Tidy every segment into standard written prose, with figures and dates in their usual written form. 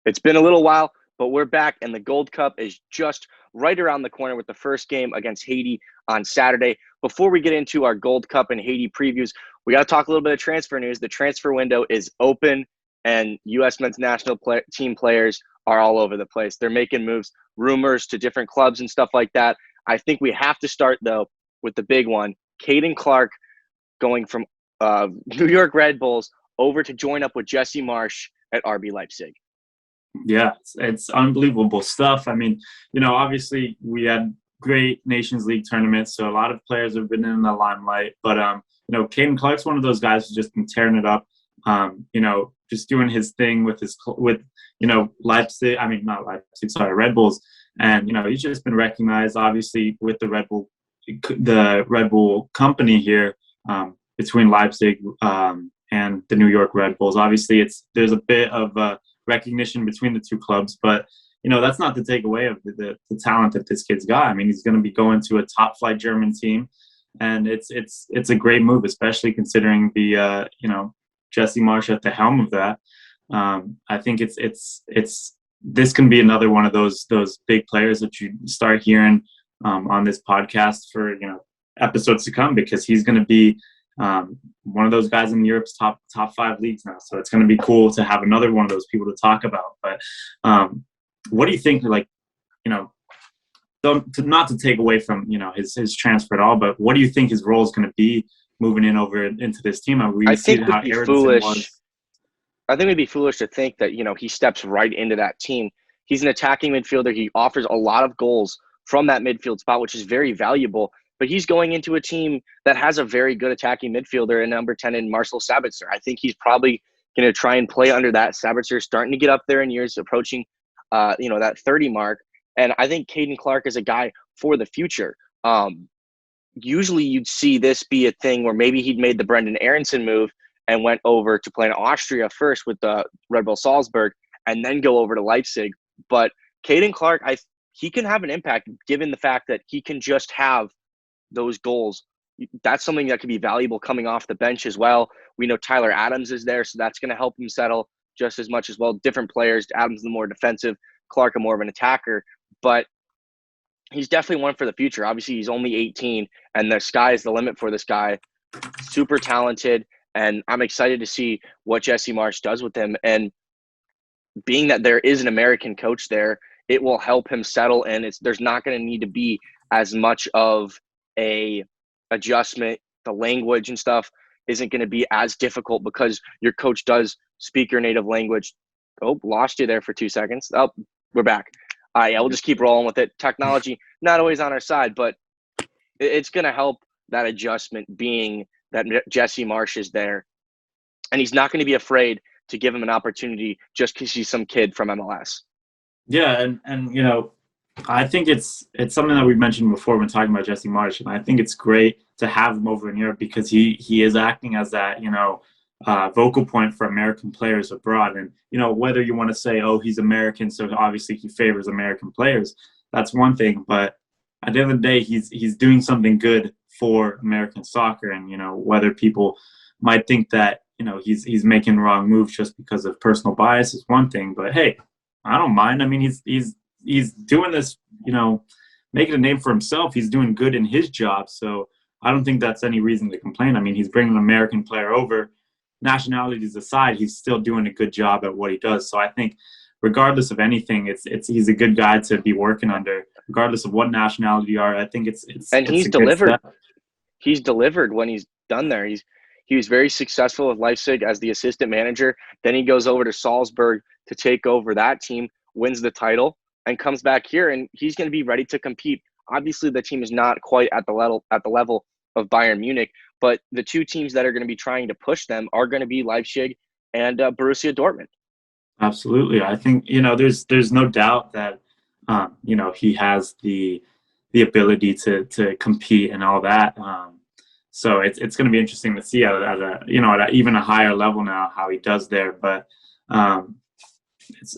It's been a little while, but we're back, and the Gold Cup is just right around the corner with the first game against Haiti on Saturday. Before we get into our Gold Cup and Haiti previews, we got to talk a little bit of transfer news. The transfer window is open, and U.S. men's national team players are all over the place. They're making moves, rumors to different clubs and stuff like that. I think we have to start, though, with the big one. Caden Clark going from New York Red Bulls over to join up with Jesse Marsch at RB Leipzig. Yeah, it's unbelievable stuff. I mean, obviously we had great Nations League tournaments, so a lot of players have been in the limelight. But, Caden Clark's one of those guys who's just been tearing it up, just doing his thing with Leipzig. I mean, not Leipzig, sorry, Red Bulls. And, he's just been recognized, obviously, with the Red Bull company here between Leipzig and the New York Red Bulls. Obviously, there's a bit of recognition between the two clubs, but that's not to take away of the talent that this kid's got. I mean, he's going to be going to a top flight German team, and it's a great move, especially considering the Jesse Marsch at the helm of that. I think this can be another one of those big players that you start hearing on this podcast for episodes to come, because he's going to be one of those guys in Europe's top 5 leagues now. So it's going to be cool to have another one of those people to talk about. But what do you think, not to take away from, his transfer at all, but what do you think his role is going to be moving over into this team? I think it'd be foolish. I think it'd be foolish to think that, he steps right into that team. He's an attacking midfielder. He offers a lot of goals from that midfield spot, which is very valuable. But he's going into a team that has a very good attacking midfielder in number 10 in Marcel Sabitzer. I think he's probably going to try and play under that. Sabitzer starting to get up there in years, approaching, that 30 mark. And I think Caden Clark is a guy for the future. Usually you'd see this be a thing where maybe he'd made the Brendan Aronson move and went over to play in Austria first with the Red Bull Salzburg and then go over to Leipzig. But Caden Clark, he can have an impact given the fact that he can just have those goals. That's something that could be valuable coming off the bench as well. We know Tyler Adams is there, so that's going to help him settle just as much as well. Different players. Adams the more defensive, Clark a more of an attacker, but he's definitely one for the future. Obviously, he's only 18, and the sky is the limit for this guy. Super talented, and I'm excited to see what Jesse Marsch does with him. And being that there is an American coach there, it will help him settle, and there's not going to need to be as much of a adjustment. The language and stuff isn't going to be as difficult because your coach does speak your native language. Oh, lost you there for 2 seconds. Oh, we're back. Yeah, we'll just keep rolling with it. Technology, not always on our side, but it's going to help that adjustment, being that Jesse Marsch is there. And he's not going to be afraid to give him an opportunity just because he's some kid from MLS. Yeah, and I think it's something that we've mentioned before when talking about Jesse Marsch, and I think it's great to have him over in Europe because he is acting as that vocal point for American players abroad. And whether you want to say, oh, he's American, so obviously he favors American players, that's one thing. But at the end of the day, he's doing something good for American soccer. And whether people might think that he's making wrong moves just because of personal bias is one thing. But hey, I don't mind. I mean, he's doing this, making a name for himself. He's doing good in his job. So I don't think that's any reason to complain. I mean, he's bringing an American player over. Nationalities aside, he's still doing a good job at what he does. So I think regardless of anything, he's a good guy to be working under, regardless of what nationality you are. I think it's he's delivered. He's delivered when he's done there. He was very successful with Leipzig as the assistant manager. Then he goes over to Salzburg to take over that team, wins the title, and comes back here, and he's going to be ready to compete. Obviously, the team is not quite at the level of Bayern Munich, but the two teams that are going to be trying to push them are going to be Leipzig and Borussia Dortmund. Absolutely. I think, there's no doubt that, he has the ability to compete and all that. So it's going to be interesting to see at even a higher level now how he does there. But it's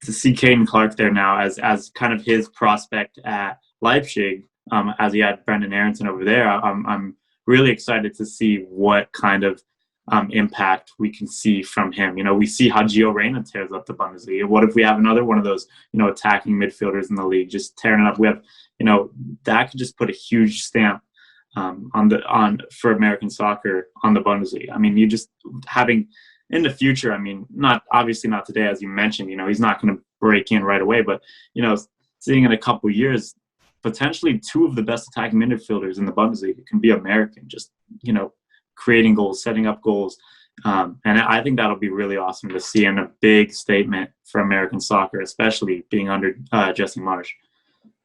to see Caden Clark there now as kind of his prospect at Leipzig, as he had Brendan Aronson over there. I'm really excited to see what kind of impact we can see from him. We see how Gio Reyna tears up the Bundesliga. What if we have another one of those, attacking midfielders in the league just tearing it up? We have, that could just put a huge stamp for American soccer on the Bundesliga. I mean, you just having in the future, I mean, not today, as you mentioned, he's not going to break in right away, but, seeing in a couple of years, potentially two of the best attacking midfielders in the Bundesliga can be American, just, creating goals, setting up goals. And I think that'll be really awesome to see, and a big statement for American soccer, especially being under Jesse Marsch.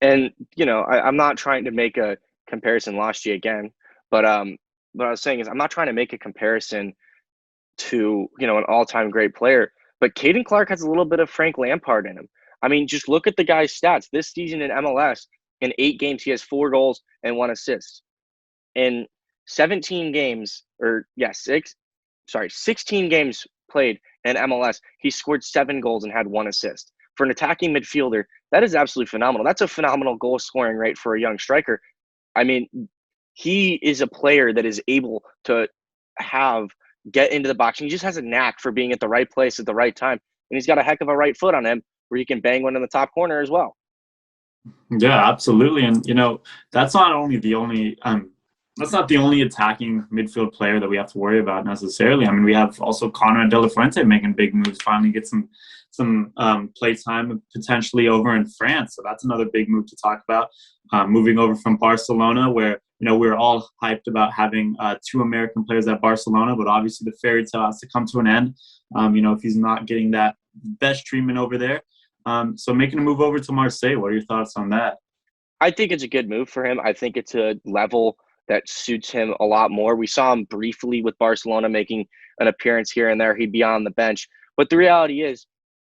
And, I'm not trying to make a comparison last year again, but what I was saying is I'm not trying to make a comparison to, an all-time great player, but Caden Clark has a little bit of Frank Lampard in him. I mean, just look at the guy's stats. This season in MLS, in 8 games, he has 4 goals and 1 assist. In 16 games played in MLS, he scored 7 goals and had 1 assist. For an attacking midfielder, that is absolutely phenomenal. That's a phenomenal goal scoring rate for a young striker. I mean, he is a player that is able to get into the box, and he just has a knack for being at the right place at the right time. And he's got a heck of a right foot on him where he can bang one in the top corner as well. Yeah, absolutely. And, that's not the only attacking midfield player that we have to worry about necessarily. I mean, we have also Connor De La Fuente making big moves, finally get some play time potentially over in France. So that's another big move to talk about. Moving over from Barcelona, where, we're all hyped about having 2 American players at Barcelona, but obviously the fairy tale has to come to an end, if he's not getting that best treatment over there. So making a move over to Marseille, what are your thoughts on that? I think it's a good move for him. I think it's a level that suits him a lot more. We saw him briefly with Barcelona making an appearance here and there. He'd be on the bench. But the reality is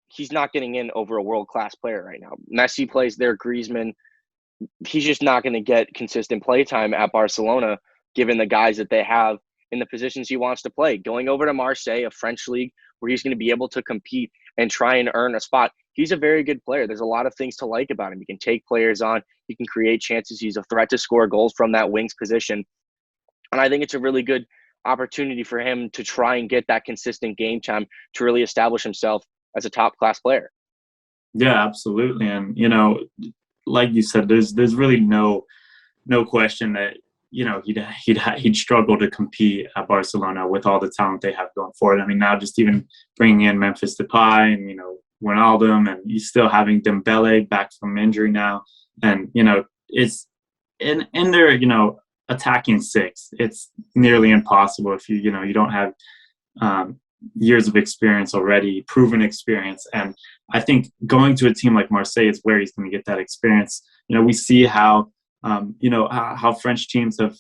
he's not getting in over a world-class player right now. Messi plays there, Griezmann. He's just not going to get consistent play time at Barcelona, given the guys that they have in the positions he wants to play. Going over to Marseille, a French league, where he's going to be able to compete and try and earn a spot. He's a very good player. There's a lot of things to like about him. He can take players on. He can create chances. He's a threat to score goals from that wings position. And I think it's a really good opportunity for him to try and get that consistent game time to really establish himself as a top-class player. Yeah, absolutely. And, like you said, there's really no question that, he'd struggle to compete at Barcelona with all the talent they have going forward. I mean, now just even bringing in Memphis Depay and, Wijnaldum, and he's still having Dembele back from injury now. And, it's in their, attacking 6, it's nearly impossible if you don't have years of experience already, proven experience. And I think going to a team like Marseille is where he's going to get that experience. We see how French teams have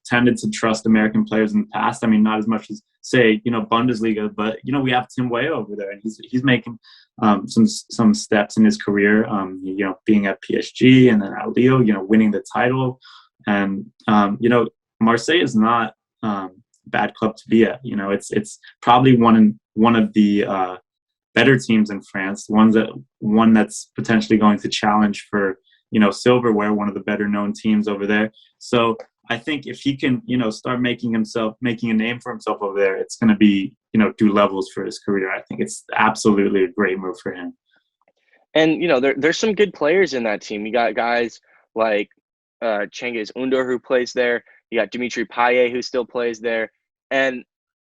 tended to trust American players in the past. I mean, not as much as, say, Bundesliga, but, we have Tim Weah over there, and he's making some steps in his career, being at PSG and then at Lille, winning the title. And, Marseille is not a bad club to be at. It's probably one of the better teams in France, one that's potentially going to challenge for, silverware, one of the better known teams over there. So I think if he can, start making a name for himself over there, it's going to be, do levels for his career. I think it's absolutely a great move for him. And, there's some good players in that team. You got guys like Cengiz Ünder, who plays there. You got Dimitri Payet, who still plays there. And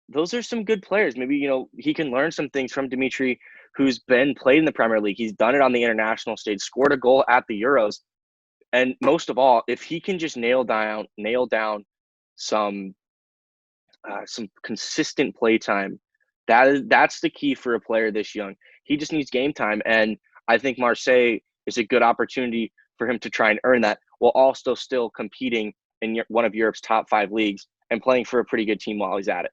those are some good players. Maybe, he can learn some things from Dimitri, who's been played in the Premier League. He's done it on the international stage, scored a goal at the Euros. And most of all, if he can just nail down some consistent play time, that's the key for a player this young. He just needs game time. And I think Marseille is a good opportunity for him to try and earn that, while also still competing in one of Europe's top 5 leagues and playing for a pretty good team while he's at it.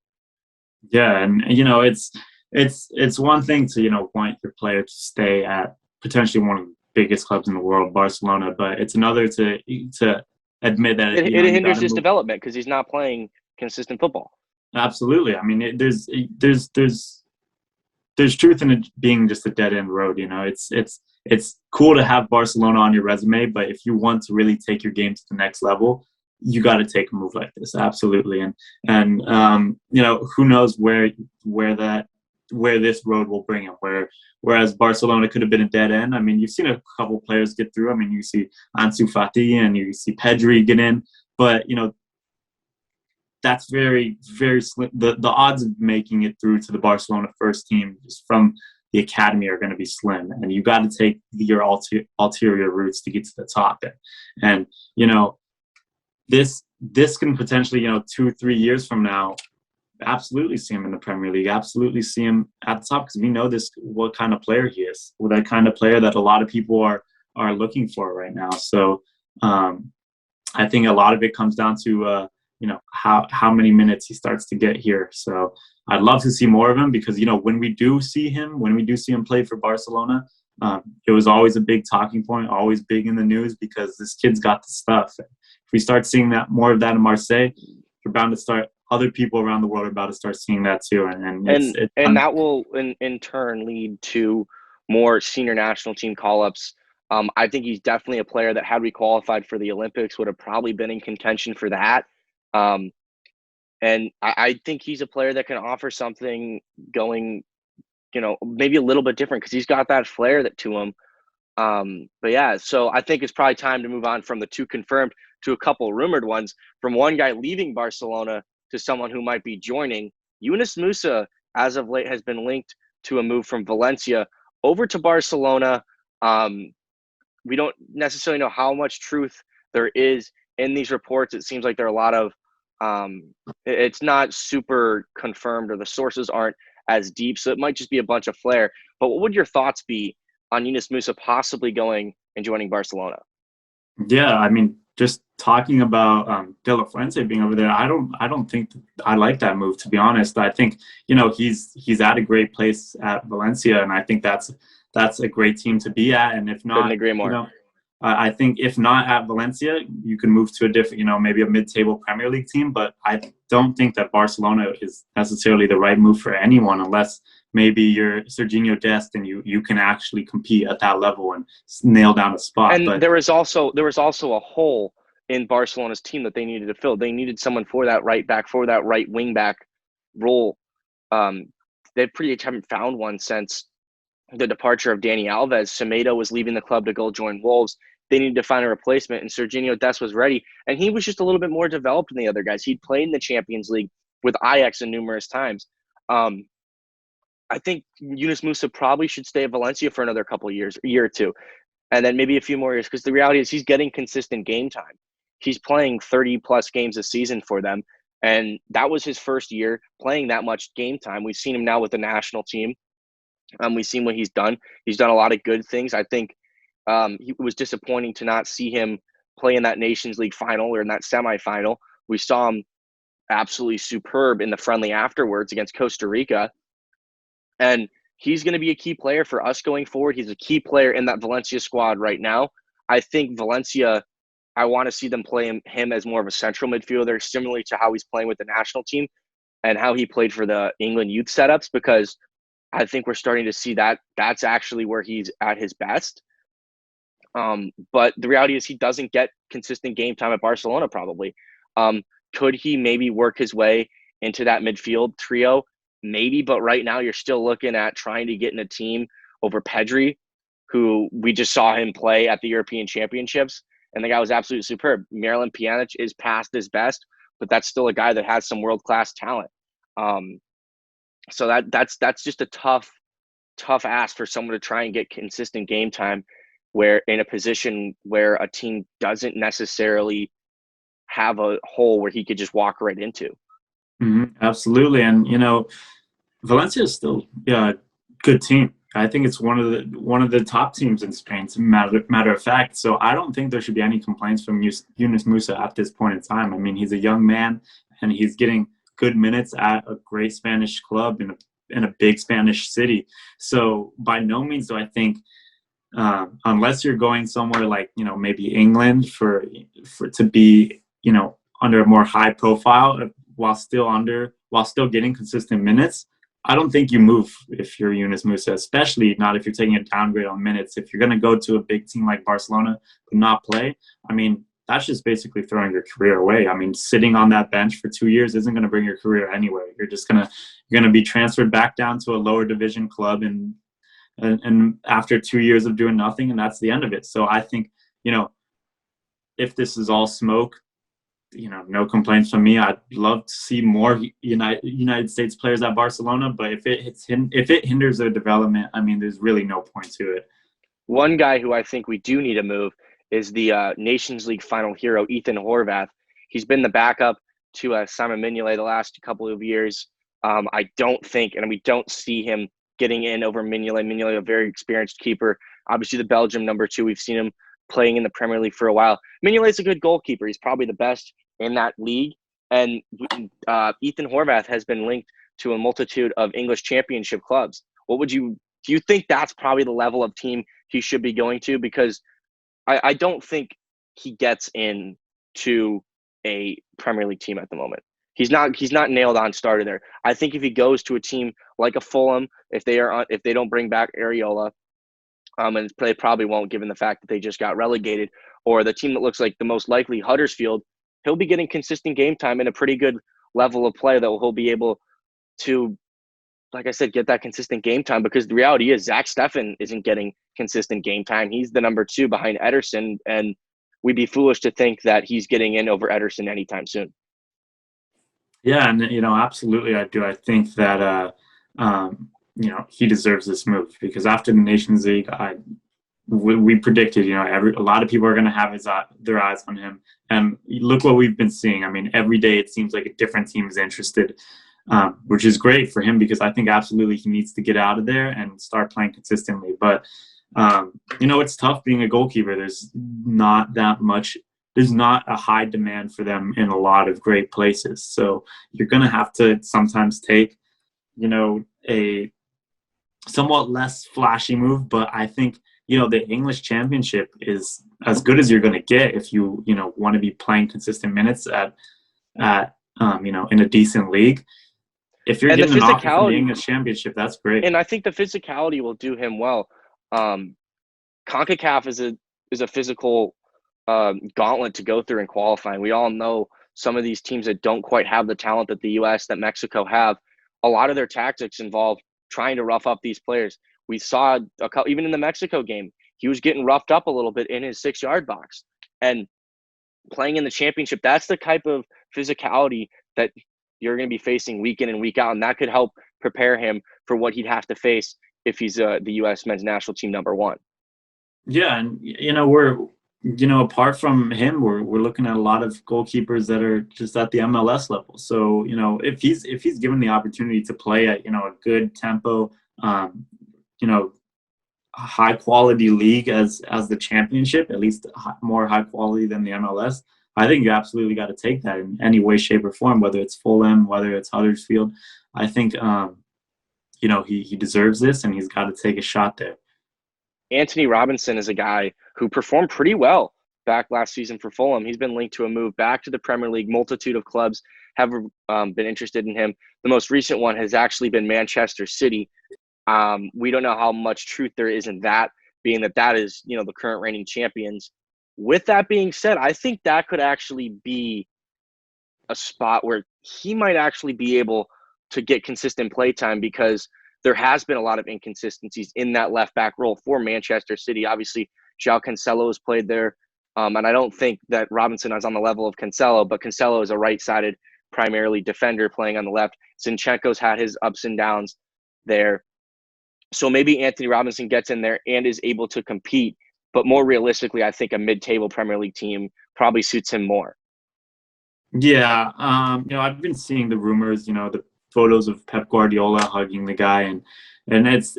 Yeah, and it's one thing to want your player to stay at potentially one of the biggest clubs in the world, Barcelona, but it's another to admit that it hinders his development because he's not playing consistent football. Absolutely. I mean, there's truth in it being just a dead end road. It's cool to have Barcelona on your resume, but if you want to really take your game to the next level, you got to take a move like this, absolutely. And who knows where this road will bring him. Whereas Barcelona could have been a dead end. I mean, you've seen a couple players get through. I mean, you see Ansu Fati and you see Pedri get in, but that's very, very slim. The odds of making it through to the Barcelona first team just from the academy are going to be slim, and you got to take your ulterior routes to get to the top. And this can potentially 2-3 years from now absolutely see him in the Premier League, absolutely see him at the top, because we know what kind of player he is, that kind of player that a lot of people are looking for right now. So I think a lot of it comes down to how many minutes he starts to get here. So I'd love to see more of him, because when we do see him play for Barcelona, it was always a big talking point, always big in the news, because this kid's got the stuff. If we start seeing more of that in Marseille, you're bound to start. Other people around the world are about to start seeing that too, and that will in turn lead to more senior national team call-ups. I think he's definitely a player that, had we qualified for the Olympics, would have probably been in contention for that. And I think he's a player that can offer something going, maybe a little bit different, because he's got that flair to him. But yeah, so I think it's probably time to move on from the two confirmed to a couple rumored ones. From one guy leaving Barcelona to someone who might be joining. Yunus Musa, as of late, has been linked to a move from Valencia over to Barcelona. We don't necessarily know how much truth there is in these reports. It seems like there are a lot of it's not super confirmed, or the sources aren't as deep, so it might just be a bunch of flair. But what would your thoughts be on Yunus Musa possibly going and joining Barcelona? Yeah, I mean, just talking about De La Fuente being over there, I don't think I like that move, to be honest. I think he's at a great place at Valencia, and I think that's a great team to be at. And if not, couldn't agree more. I think if not at Valencia, you can move to a different, maybe a mid-table Premier League team. But I don't think that Barcelona is necessarily the right move for anyone, unless maybe you're Serginho Dest and you can actually compete at that level and nail down a spot. And there was also a hole in Barcelona's team that they needed to fill. They needed someone for that right back, for that right wing back role. They pretty much haven't found one since the departure of Dani Alves. Semedo was leaving the club to go join Wolves. They needed to find a replacement, and Serginho Dest was ready. And he was just a little bit more developed than the other guys. He'd played in the Champions League with Ajax numerous times. I think Yunus Musa probably should stay at Valencia for another couple of years, a year or two, and then maybe a few more years, because the reality is he's getting consistent game time. He's playing 30-plus games a season for them, and that was his first year playing that much game time. We've seen him now with the national team. We've seen what he's done. He's done a lot of good things. I think it was disappointing to not see him play in that Nations League final or in that semifinal. We saw him absolutely superb in the friendly afterwards against Costa Rica. And he's going to be a key player for us going forward. He's a key player in that Valencia squad right now. I think Valencia, I want to see them play him as more of a central midfielder, similarly to how he's playing with the national team and how he played for the England youth setups, because I think we're starting to see that that's actually where he's at his best. But the reality is he doesn't get consistent game time at Barcelona probably. Could he maybe work his way into that midfield trio? Maybe, but right now you're still looking at trying to get in a team over Pedri, who we just saw him play at the European Championships, and the guy was absolutely superb. Miralem Pjanic is past his best, but that's still a guy that has some world-class talent. So that's just a tough ask for someone to try and get consistent game time, where in a position where a team doesn't necessarily have a hole where he could just walk right into. Mm-hmm, absolutely. And Valencia is still a good team. I think it's one of the top teams in Spain, as a matter of fact. So I don't think there should be any complaints from Yunus Musa at this point in time. I mean, he's a young man and he's getting good minutes at a great Spanish club in a big Spanish city. So by no means do I think, unless you're going somewhere like maybe England for to be under a more high profile while still getting consistent minutes, I don't think you move if you're Yunus Musa, especially not if you're taking a downgrade on minutes. If you're going to go to a big team like Barcelona but not play, I mean, that's just basically throwing your career away. I mean, sitting on that bench for 2 years isn't going to bring your career anywhere. You're going to be transferred back down to a lower division club, and after 2 years of doing nothing, and that's the end of it. So I think, if this is all smoke, no complaints from me. I'd love to see more United States players at Barcelona, but if it hinders their development, I mean, there's really no point to it. One guy who I think we do need to move is the Nations League final hero, Ethan Horvath. He's been the backup to Simon Mignolet the last couple of years. I don't think, and we don't see him getting in over Mignolet. Mignolet, a very experienced keeper. Obviously, the Belgium number 2. We've seen him playing in the Premier League for a while. Mignolet's a good goalkeeper. He's probably the best in that league. And Ethan Horvath has been linked to a multitude of English championship clubs. Do you think that's probably the level of team he should be going to? Because I don't think he gets in to a Premier League team at the moment. He's not nailed on starter there. I think if he goes to a team like a Fulham, if they don't bring back Areola, and they probably won't given the fact that they just got relegated, or the team that looks like the most likely, Huddersfield, he'll be getting consistent game time and a pretty good level of play that he'll be able to, like I said, get that consistent game time, because the reality is Zach Steffen isn't getting consistent game time. He's the number 2 behind Ederson, and we'd be foolish to think that he's getting in over Ederson anytime soon. Yeah, and absolutely, I do. I think that he deserves this move, because after the Nations League, we predicted, a lot of people are going to have their eyes on him, and look what we've been seeing. I mean, every day it seems like a different team is interested, which is great for him, because I think absolutely he needs to get out of there and start playing consistently. But it's tough being a goalkeeper. There's not a high demand for them in a lot of great places. So you're going to have to sometimes take, a somewhat less flashy move. But I think, the English Championship is as good as you're going to get if you, want to be playing consistent minutes at in a decent league. If you're getting an offer from the English Championship, that's great. And I think the physicality will do him well. CONCACAF is a physical gauntlet to go through in qualifying. We all know some of these teams that don't quite have the talent that the U.S., that Mexico have. A lot of their tactics involve trying to rough up these players. We saw even in the Mexico game, he was getting roughed up a little bit in his 6-yard box. And playing in the championship, that's the type of physicality that you're going to be facing week in and week out, and that could help prepare him for what he'd have to face if he's the U.S. men's national team number 1. Yeah, and we're apart from him, we're looking at a lot of goalkeepers that are just at the MLS level. So if he's given the opportunity to play at a good tempo, high quality league as the championship, at least more high quality than the MLS, I think you absolutely got to take that in any way, shape, or form, whether it's Fulham, whether it's Huddersfield. I think, he deserves this, and he's got to take a shot there. Anthony Robinson is a guy who performed pretty well back last season for Fulham. He's been linked to a move back to the Premier League. Multitude of clubs have been interested in him. The most recent one has actually been Manchester City. We don't know how much truth there is in that, being that is, the current reigning champions. With that being said, I think that could actually be a spot where he might actually be able to get consistent play time, because there has been a lot of inconsistencies in that left back role for Manchester City. Obviously, João Cancelo has played there, and I don't think that Robinson is on the level of Cancelo, but Cancelo is a right-sided, primarily defender playing on the left. Zinchenko's had his ups and downs there. So maybe Anthony Robinson gets in there and is able to compete, but more realistically, I think a mid-table Premier League team probably suits him more. Yeah, I've been seeing the rumors, the photos of Pep Guardiola hugging the guy, and it's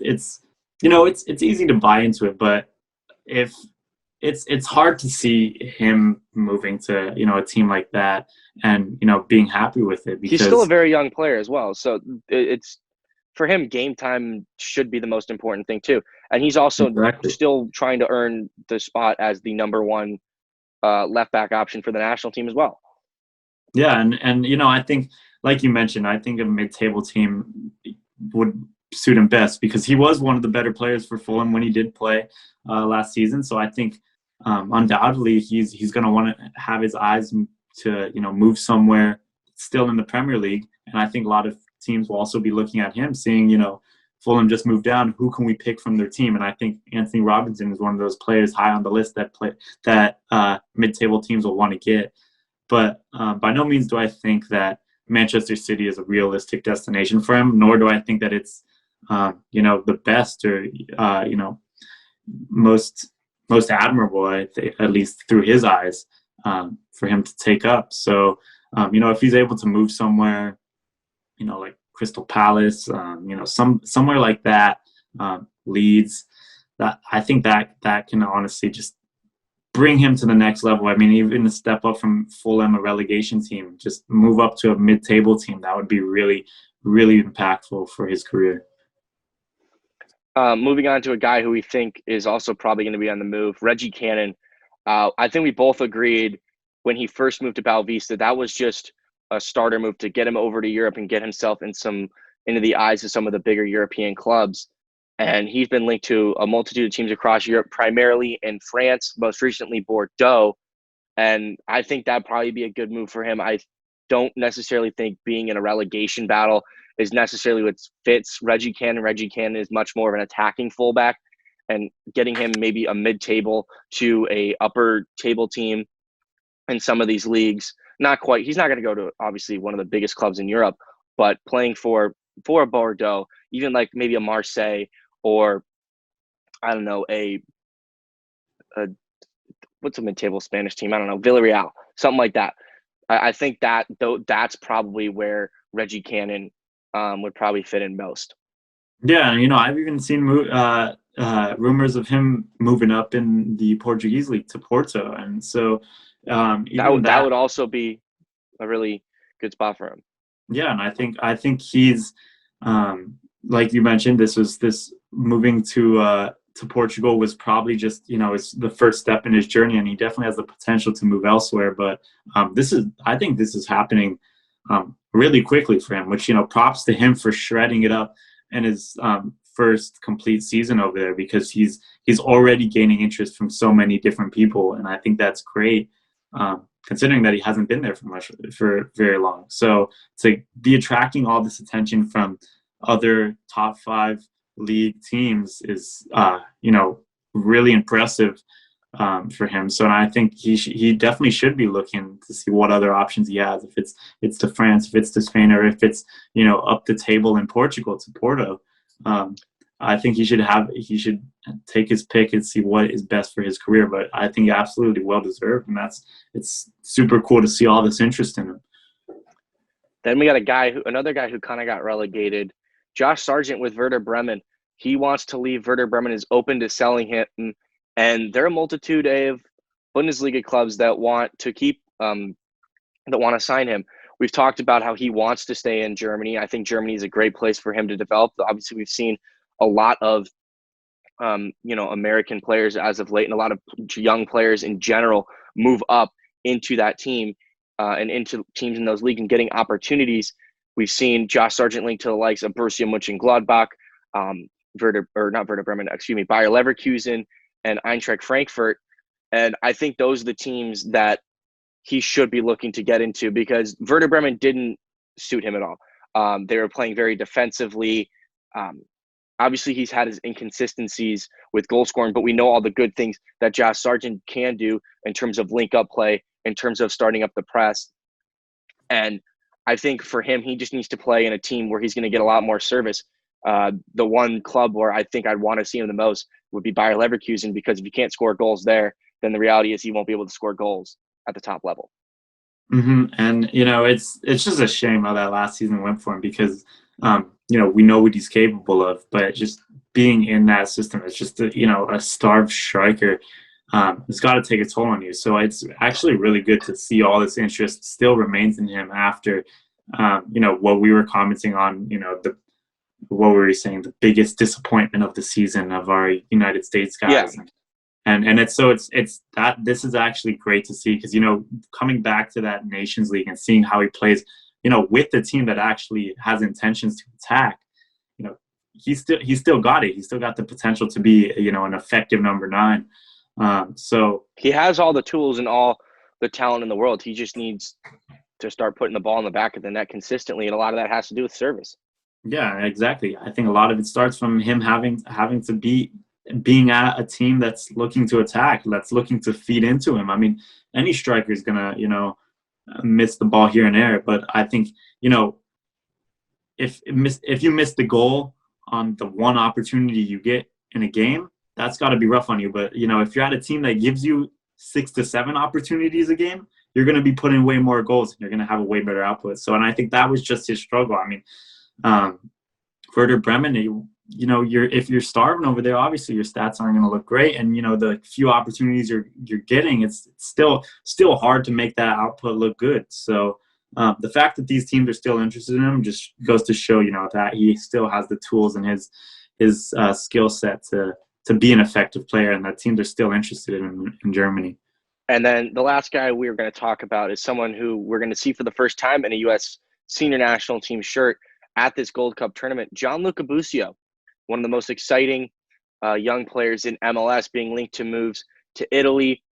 easy to buy into it, but if it's hard to see him moving to a team like that and being happy with it, because he's still a very young player as well. So it's for him, game time should be the most important thing too, and he's also still trying to earn the spot as the number 1 left back option for the national team as well. Yeah, and I think, like you mentioned, I think a mid-table team would suit him best, because he was one of the better players for Fulham when he did play last season. So I think undoubtedly he's going to want to have his eyes to, move somewhere still in the Premier League. And I think a lot of teams will also be looking at him, seeing, Fulham just moved down. Who can we pick from their team? And I think Anthony Robinson is one of those players high on the list that mid-table teams will want to get. But by no means do I think that Manchester City is a realistic destination for him, nor do I think that it's, the best or, most admirable, at least through his eyes, for him to take up. So, if he's able to move somewhere, like Crystal Palace, somewhere like that, Leeds, that I think that can honestly just bring him to the next level. I mean, even a step up from Fulham, a relegation team, just move up to a mid-table team, that would be really, really impactful for his career. Moving on to a guy who we think is also probably going to be on the move, Reggie Cannon. I think we both agreed when he first moved to Boavista, that was just a starter move to get him over to Europe and get himself into the eyes of some of the bigger European clubs. And he's been linked to a multitude of teams across Europe, primarily in France, most recently Bordeaux. And I think that'd probably be a good move for him. I don't necessarily think being in a relegation battle is necessarily what fits Reggie Cannon. Reggie Cannon is much more of an attacking fullback, and getting him maybe a mid-table to a upper table team in some of these leagues. Not quite. He's not going to go to obviously one of the biggest clubs in Europe, but playing for Bordeaux, even like maybe a Marseille or I don't know, a what's a mid-table Spanish team? I don't know, Villarreal, something like that. I think that's probably where Reggie Cannon would probably fit in most. Yeah, I've even seen rumors of him moving up in the Portuguese league to Porto, and so that would also be a really good spot for him. Yeah, and I think he's like you mentioned, this moving to Portugal was probably just it's the first step in his journey, and he definitely has the potential to move elsewhere. But I think this is happening really quickly for him, which props to him for shredding it up in his first complete season over there, because he's already gaining interest from so many different people, and I think that's great. Considering that he hasn't been there for very long. So to be attracting all this attention from other top 5 league teams is, really impressive for him. So I think he definitely should be looking to see what other options he has. If it's to France, if it's to Spain, or if it's up the table in Portugal to Porto. I think he should take his pick and see what is best for his career. But I think absolutely well deserved, and it's super cool to see all this interest in him. Then we got another guy who kind of got relegated, Josh Sargent with Werder Bremen. He wants to leave. Werder Bremen is open to selling him, and there are a multitude of Bundesliga clubs that want to sign him. We've talked about how he wants to stay in Germany. I think Germany is a great place for him to develop. Obviously, we've seen a lot of American players as of late, and a lot of young players in general move up into that team and into teams in those leagues and getting opportunities. We've seen Josh Sargent linked to the likes of Borussia Mönchengladbach, Bayer Leverkusen, and Eintracht Frankfurt. And I think those are the teams that he should be looking to get into, because Werder Bremen didn't suit him at all. They were playing very defensively. Obviously, he's had his inconsistencies with goal scoring, but we know all the good things that Josh Sargent can do in terms of link-up play, in terms of starting up the press. And I think for him, he just needs to play in a team where he's going to get a lot more service. The one club where I think I'd want to see him the most would be Bayer Leverkusen, because if you can't score goals there, then the reality is he won't be able to score goals at the top level. Mm-hmm. And, it's just a shame how that last season went for him, because we know what he's capable of, but just being in that system is just a starved striker. It's got to take a toll on you. So it's actually really good to see all this interest still remains in him after, what we were commenting on, what were we saying, the biggest disappointment of the season of our United States guys. Yeah. And it's that this is actually great to see, because, coming back to that Nations League and seeing how he plays, with the team that actually has intentions to attack, he still got it. He still got the potential to be, an effective number 9. So he has all the tools and all the talent in the world. He just needs to start putting the ball in the back of the net consistently, and a lot of that has to do with service. yeah, exactly. I think a lot of it starts from him having to being at a team that's looking to attack, that's looking to feed into him. I mean, any striker is gonna, miss the ball here and there, but I think, if you miss the goal on the one opportunity you get in a game, that's got to be rough on you. But if you're at a team that gives you 6 to 7 opportunities a game, you're going to be putting way more goals and you're going to have a way better output. So, and I think that was just his struggle. I mean, Werder Bremen, if you're starving over there, obviously your stats aren't going to look great, and the few opportunities you're getting, it's still hard to make that output look good. So the fact that these teams are still interested in him just goes to show that he still has the tools and his skill set to be an effective player, and that teams are still interested in Germany. And then the last guy we're going to talk about is someone who we're going to see for the first time in a U.S. senior national team shirt at this Gold Cup tournament, Gianluca Busio, one of the most exciting young players in MLS, being linked to moves to Italy.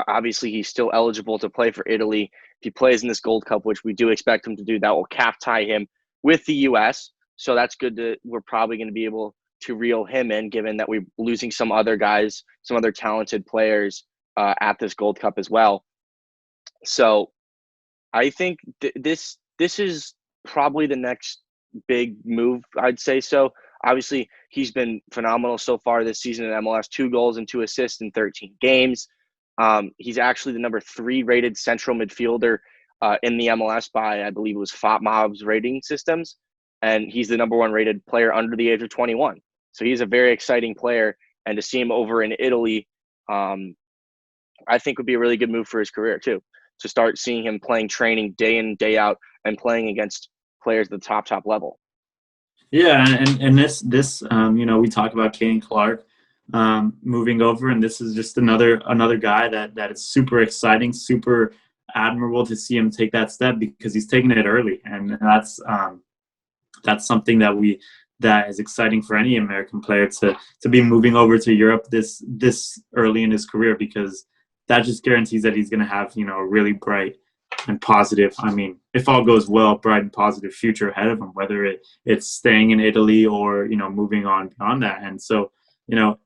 Obviously, he's still eligible to play for Italy. If he plays in this Gold Cup, which we do expect him to do, that will cap tie him with the U.S. So that's good. We're probably going to be able to reel him in, given that we're losing some other guys, some other talented players at this Gold Cup as well. So I think this is probably the next big move, I'd say so. Obviously, he's been phenomenal so far this season in MLS, 2 goals and 2 assists in 13 games. He's actually the number 3 rated central midfielder in the MLS by, I believe it was FOTMob's rating systems. And he's the number 1 rated player under the age of 21. So he's a very exciting player. And to see him over in Italy, I think would be a really good move for his career too, to start seeing him playing training day in, day out, and playing against players at the top level. Yeah, and this we talk about Kane Clark moving over, and this is just another guy that is super exciting, super admirable to see him take that step, because he's taking it early, and that's something that is exciting for any American player to be moving over to Europe this early in his career, because that just guarantees that he's going to have a really bright and positive, I mean, if all goes well, bright and positive future ahead of him, whether it's staying in Italy or moving on beyond that. And so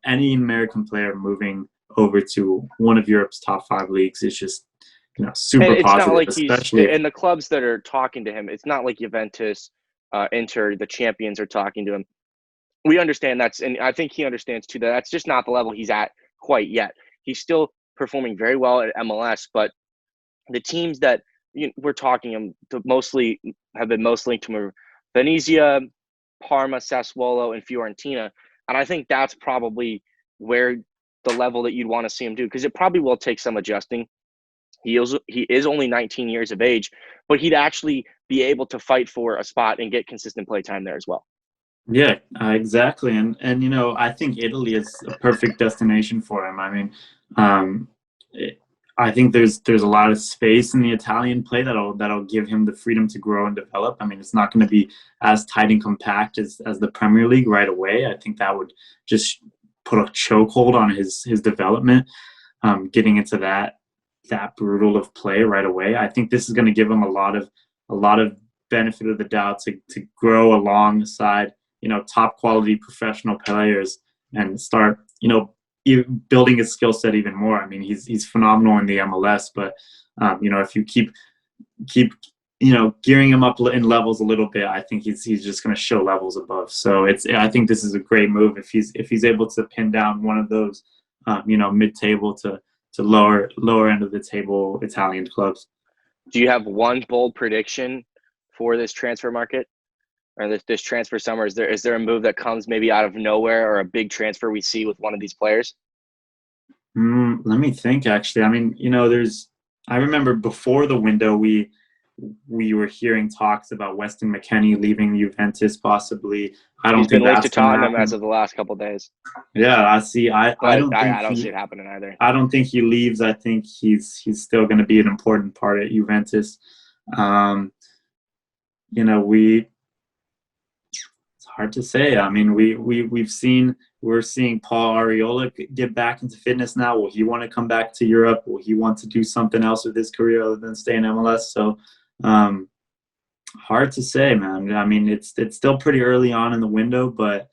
any American player moving over to one of Europe's top 5 leagues is just super and it's positive. not like especially and the clubs that are talking to him, it's not like Juventus, Inter, the champions are talking to him. We understand and I think he understands too, that that's just not the level he's at quite yet. He's still performing very well at MLS, but the teams that we're talking to mostly have been most linked to Venezia, Parma, Sassuolo, and Fiorentina. And I think that's probably where the level that you'd want to see him do, because it probably will take some adjusting. He is only 19 years of age, but he'd actually be able to fight for a spot and get consistent play time there as well. Yeah, exactly. And I think Italy is a perfect destination for him. I mean, I think there's a lot of space in the Italian play that'll give him the freedom to grow and develop. I mean, it's not going to be as tight and compact as the Premier League right away. I think that would just put a chokehold on his development, getting into that brutal of play right away. I think this is going to give him a lot of benefit of the doubt to grow alongside top quality professional players and start building his skill set even more. I mean, he's phenomenal in the MLS, but if you keep gearing him up in levels a little bit, I think he's just going to show levels above. So I think this is a great move if he's able to pin down one of those mid-table to lower end of the table Italian clubs. Do you have one bold prediction for this transfer market, or this transfer summer? Is there a move that comes maybe out of nowhere, or a big transfer we see with one of these players? Let me think, actually. I mean, I remember before the window, we were hearing talks about Weston McKennie leaving Juventus possibly. He's been linked to Tottenham as of the last couple of days. Yeah, I see. I don't see it happening either. I don't think he leaves. I think he's still going to be an important part at Juventus. It's hard to say. I mean, we've seen we're seeing Paul Arriola get back into fitness now. Will he want to come back to Europe? Will he want to do something else with his career other than stay in MLS? So hard to say, man. I mean, it's still pretty early on in the window, but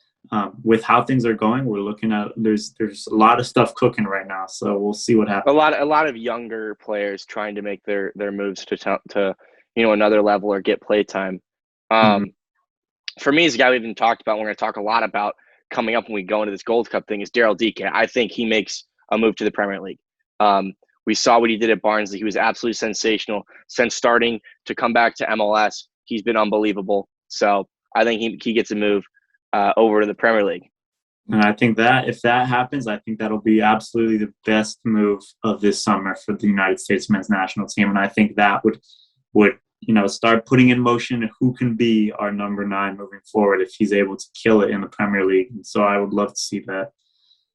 with how things are going, we're looking at there's a lot of stuff cooking right now. So we'll see what happens. A lot of younger players trying to make their moves to another level or get play time. For me, as a guy we haven't talked about, we're going to talk a lot about coming up when we go into this Gold Cup thing, is Daryl Dike. I think he makes a move to the Premier League. We saw what he did at Barnsley. He was absolutely sensational. Since starting to come back to MLS, he's been unbelievable. So I think he gets a move over to the Premier League. And I think that if that happens, I think that'll be absolutely the best move of this summer for the United States men's national team. And I think that would start putting in motion who can be our number 9 moving forward if he's able to kill it in the Premier League. And so I would love to see that.